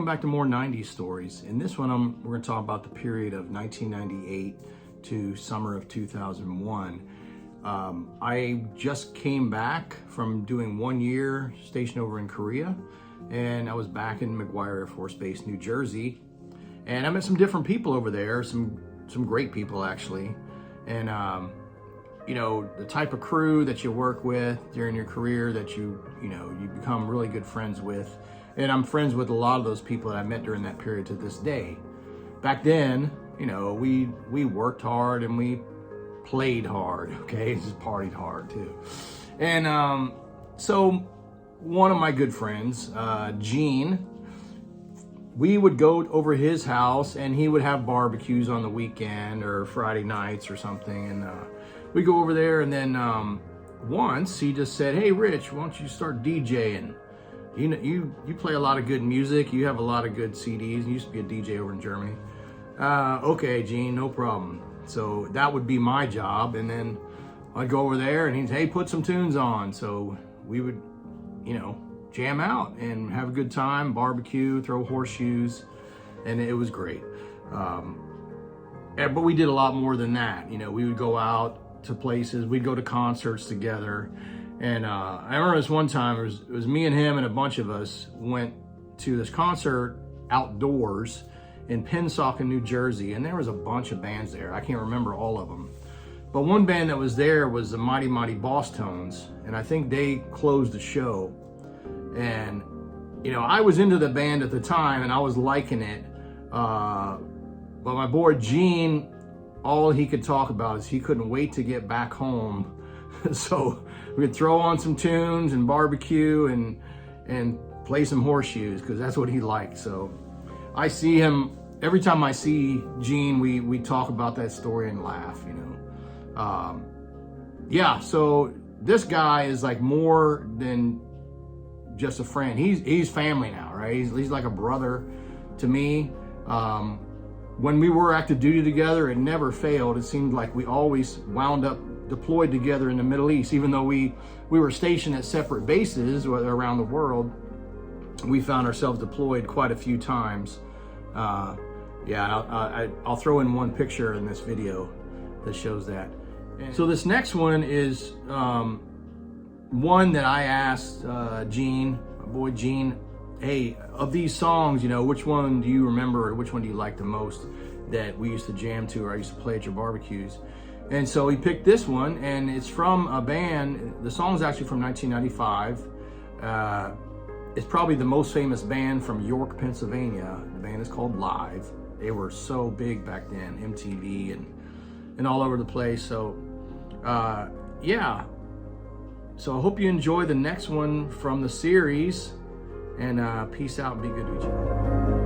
welcome back to more 90s stories. In this one, we're going to talk about the period of 1998 to summer of 2001. I just came back from doing 1 year stationed over in Korea, and I was back in McGuire Air Force Base, New Jersey, and I met some different people over there, some great people actually, and you know, the type of crew that you work with during your career that you become really good friends with. And I'm friends with a lot of those people that I met during that period to this day. Back then, you know, we worked hard and we played hard, okay? Just partied hard too. And so one of my good friends, Gene, we would go over his house and he would have barbecues on the weekend or Friday nights or something. And we go over there, and then once he just said, "Hey Rich, why don't you start DJing? You know, you play a lot of good music. You have a lot of good CDs. You used to be a DJ over in Germany." Okay, Gene, no problem. So that would be my job. And then I'd go over there and he'd say, "Hey, put some tunes on." So we would, you know, jam out and have a good time, barbecue, throw horseshoes. And it was great. But we did a lot more than that. You know, we would go out to places. We'd go to concerts together. And I remember this one time, it was me and him and a bunch of us went to this concert outdoors in Pennsauken, New Jersey, and there was a bunch of bands there. I can't remember all of them. But one band that was there was the Mighty Bosstones, and I think they closed the show. And, you know, I was into the band at the time, and I was liking it. But my boy Gene, all he could talk about is he couldn't wait to get back home. So we'd throw on some tunes and barbecue and play some horseshoes, because that's what he liked. So I see him, every time I see Gene, we talk about that story and laugh, you know. Yeah, so this guy is like more than just a friend. He's family now, right? He's like a brother to me. When we were active duty together, it never failed. It seemed like we always wound up deployed together in the Middle East. Even though we were stationed at separate bases around the world, we found ourselves deployed quite a few times. Yeah, I'll throw in one picture in this video that shows that. So this next one is one that I asked Gene, my boy Gene, "Hey, of these songs, you know, which one do you remember, or which one do you like the most that we used to jam to, or I used to play at your barbecues?" And so he picked this one, and it's from a band. The song's actually from 1995. It's probably the most famous band from York, Pennsylvania. The band is called Live. They were so big back then, MTV and all over the place. So yeah. So I hope you enjoy the next one from the series, and peace out and be good to each other.